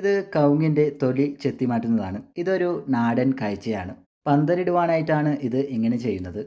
ഇത് കവുങ്ങിൻ്റെ തൊലി ചെത്തിമാറ്റുന്നതാണ്. ഇതൊരു നാടൻ കാഴ്ചയാണ്. പന്തലിടുവാനായിട്ടാണ് ഇത് ഇങ്ങനെ ചെയ്യുന്നത്.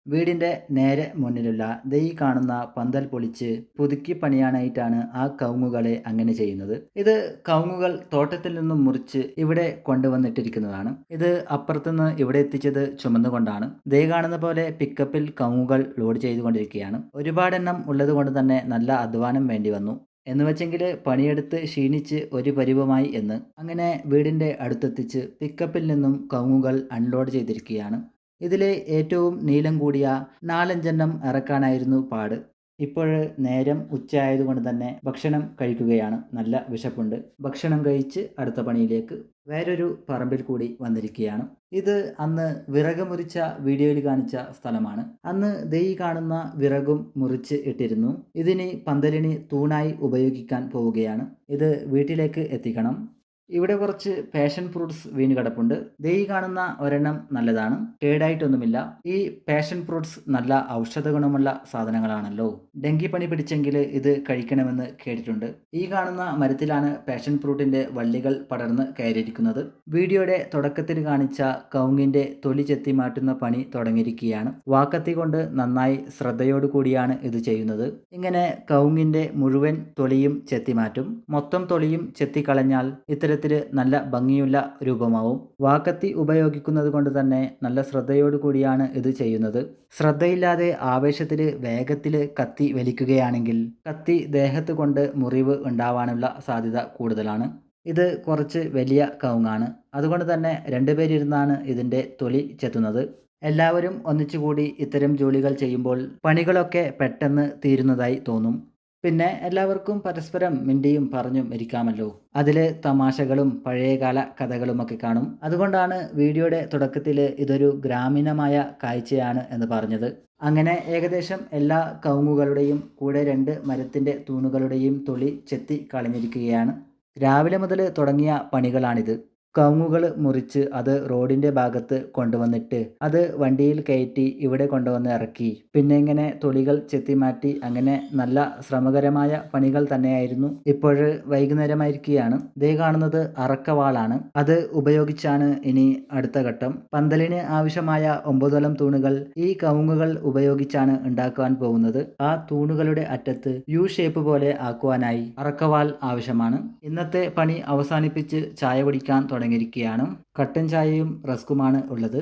വീടിൻ്റെ നേരെ മുന്നിലുള്ള ദേ ഈ കാണുന്ന പന്തൽ പൊളിച്ച് പുതുക്കി പണിയാനായിട്ടാണ് ആ കവുങ്ങുകളെ അങ്ങനെ ചെയ്യുന്നത്. ഇത് കവുങ്ങുകൾ തോട്ടത്തിൽ നിന്നും മുറിച്ച് ഇവിടെ കൊണ്ടുവന്നിട്ടിരിക്കുന്നതാണ്. ഇത് അപ്പുറത്തുനിന്ന് ഇവിടെ എത്തിച്ചത് ചുമന്നുകൊണ്ടാണ്. ദേ കാണുന്ന പോലെ പിക്കപ്പിൽ കവുങ്ങുകൾ ലോഡ് ചെയ്തുകൊണ്ടിരിക്കുകയാണ്. ഒരുപാടെണ്ണം ഉള്ളത് കൊണ്ട് തന്നെ നല്ല അധ്വാനം വേണ്ടി വന്നു. എന്ന് വെച്ചെങ്കിൽ പണിയെടുത്ത് ക്ഷീണിച്ച് ഒരു പരുവമായി എന്ന്. അങ്ങനെ വീടിൻ്റെ അടുത്തെത്തിച്ച് പിക്കപ്പിൽ നിന്നും കവുങ്ങുകൾ അൺലോഡ് ചെയ്തിരിക്കുകയാണ്. ഇതിലെ ഏറ്റവും നീളം കൂടിയ 4-5 ഇറക്കാനായിരുന്നു പാട്. ഇപ്പോൾ നേരം ഉച്ചയായതുകൊണ്ട് തന്നെ ഭക്ഷണം കഴിക്കുകയാണ്. നല്ല വിശപ്പുണ്ട്. ഭക്ഷണം കഴിച്ച് അടുത്ത പണിയിലേക്ക് വേറൊരു പറമ്പിൽ കൂടി വന്നിരിക്കുകയാണ്. ഇത് അന്ന് വിറക് മുറിച്ച വീഡിയോയിൽ കാണിച്ച സ്ഥലമാണ്. അന്ന് ദേ ഈ കാണുന്ന വിറകും മുറിച്ച് ഇട്ടിരുന്നു. ഇതിനി പന്തലിന് തൂണായി ഉപയോഗിക്കാൻ പോവുകയാണ്. ഇത് വീട്ടിലേക്ക് എത്തിക്കണം. ഇവിടെ കുറച്ച് പാഷൻ ഫ്രൂട്ട്സ് വീണ് കിടപ്പുണ്ട്. ദേ ഈ കാണുന്ന ഒരെണ്ണം നല്ലതാണ്, കേടായിട്ടൊന്നുമില്ല. ഈ പാഷൻ ഫ്രൂട്ട്സ് നല്ല ഔഷധ ഗുണമുള്ള സാധനങ്ങളാണല്ലോ. ഡെങ്കി പനി പിടിച്ചെങ്കിൽ ഇത് കഴിക്കണമെന്ന് കേട്ടിട്ടുണ്ട്. ഈ കാണുന്ന മരത്തിലാണ് പാഷൻ ഫ്രൂട്ടിന്റെ വള്ളികൾ പടർന്ന് കയറിയിരിക്കുന്നത്. വീഡിയോയുടെ തുടക്കത്തിൽ കാണിച്ച കവുങ്ങിന്റെ തൊലി ചെത്തി മാറ്റുന്ന പണി തുടങ്ങിയിരിക്കുകയാണ്. വാക്കത്തി കൊണ്ട് നന്നായി ശ്രദ്ധയോടു കൂടിയാണ് ഇത് ചെയ്യുന്നത്. ഇങ്ങനെ കവുങ്ങിന്റെ മുഴുവൻ തൊലിയും ചെത്തി മാറ്റും. മൊത്തം തൊലിയും ചെത്തിക്കളഞ്ഞാൽ ഇത്തരത്തിൽ നല്ല ഭംഗിയുള്ള രൂപമാവും. വാക്കത്തി ഉപയോഗിക്കുന്നത് കൊണ്ട് തന്നെ നല്ല ശ്രദ്ധയോടു കൂടിയാണ് ഇത് ചെയ്യുന്നത്. ശ്രദ്ധയില്ലാതെ ആവേശത്തിൽ വേഗത്തിൽ കത്തി വലിക്കുകയാണെങ്കിൽ കത്തി ദേഹത്ത് കൊണ്ട് മുറിവ് ഉണ്ടാവാനുള്ള സാധ്യത കൂടുതലാണ്. ഇത് കുറച്ച് വലിയ കവുങ്ങാണ്. അതുകൊണ്ട് തന്നെ 2 പേരിരുന്നാണ് ഇതിൻ്റെ തൊലി ചെത്തുന്നത്. എല്ലാവരും ഒന്നിച്ചുകൂടി ഇത്തരം ജോലികൾ ചെയ്യുമ്പോൾ പണികളൊക്കെ പെട്ടെന്ന് തീരുന്നതായി തോന്നും. പിന്നെ എല്ലാവർക്കും പരസ്പരം മിണ്ടിയും പറഞ്ഞും ഇരിക്കാമല്ലോ. അതിൽ തമാശകളും പഴയകാല കഥകളുമൊക്കെ കാണും. അതുകൊണ്ടാണ് വീഡിയോയുടെ തുടക്കത്തിൽ ഇതൊരു ഗ്രാമീണമായ കാഴ്ചയാണ് എന്ന് പറഞ്ഞത്. അങ്ങനെ ഏകദേശം എല്ലാ കവുങ്ങുകളുടെയും കൂടെ 2 മരത്തിൻ്റെ തൂണുകളുടെയും തൊലി ചെത്തി കളഞ്ഞിരിക്കുകയാണ്. രാവിലെ മുതൽ തുടങ്ങിയ പണികളാണിത്. കവുങ്ങുകൾ മുറിച്ച് അത് റോഡിൻ്റെ ഭാഗത്ത് കൊണ്ടുവന്നിട്ട് അത് വണ്ടിയിൽ കയറ്റി ഇവിടെ കൊണ്ടുവന്ന് ഇറക്കി. പിന്നെ ഇങ്ങനെ തൊലികൾ ചെത്തിമാറ്റി. അങ്ങനെ നല്ല ശ്രമകരമായ പണികൾ തന്നെയായിരുന്നു. ഇപ്പോൾ വൈകുന്നേരമായിരിക്കുകയാണ്. ദേ കാണുന്നത് അറക്കവാളാണ്. അത് ഉപയോഗിച്ചാണ് ഇനി അടുത്ത ഘട്ടം. പന്തലിന് ആവശ്യമായ 9 തൂണുകൾ ഈ കവുങ്ങുകൾ ഉപയോഗിച്ചാണ് ഉണ്ടാക്കുവാൻ പോകുന്നത്. ആ തൂണുകളുടെ അറ്റത്ത് യു ഷേപ്പ് പോലെ ആക്കുവാനായി അറക്കവാൾ ആവശ്യമാണ്. ഇന്നത്തെ പണി അവസാനിപ്പിച്ച് ചായ കുടിക്കാൻ തുടങ്ങിയിരിക്കുകയാണ്. കട്ടൻ ചായയും റസ്കുമാണ് ഉള്ളത്.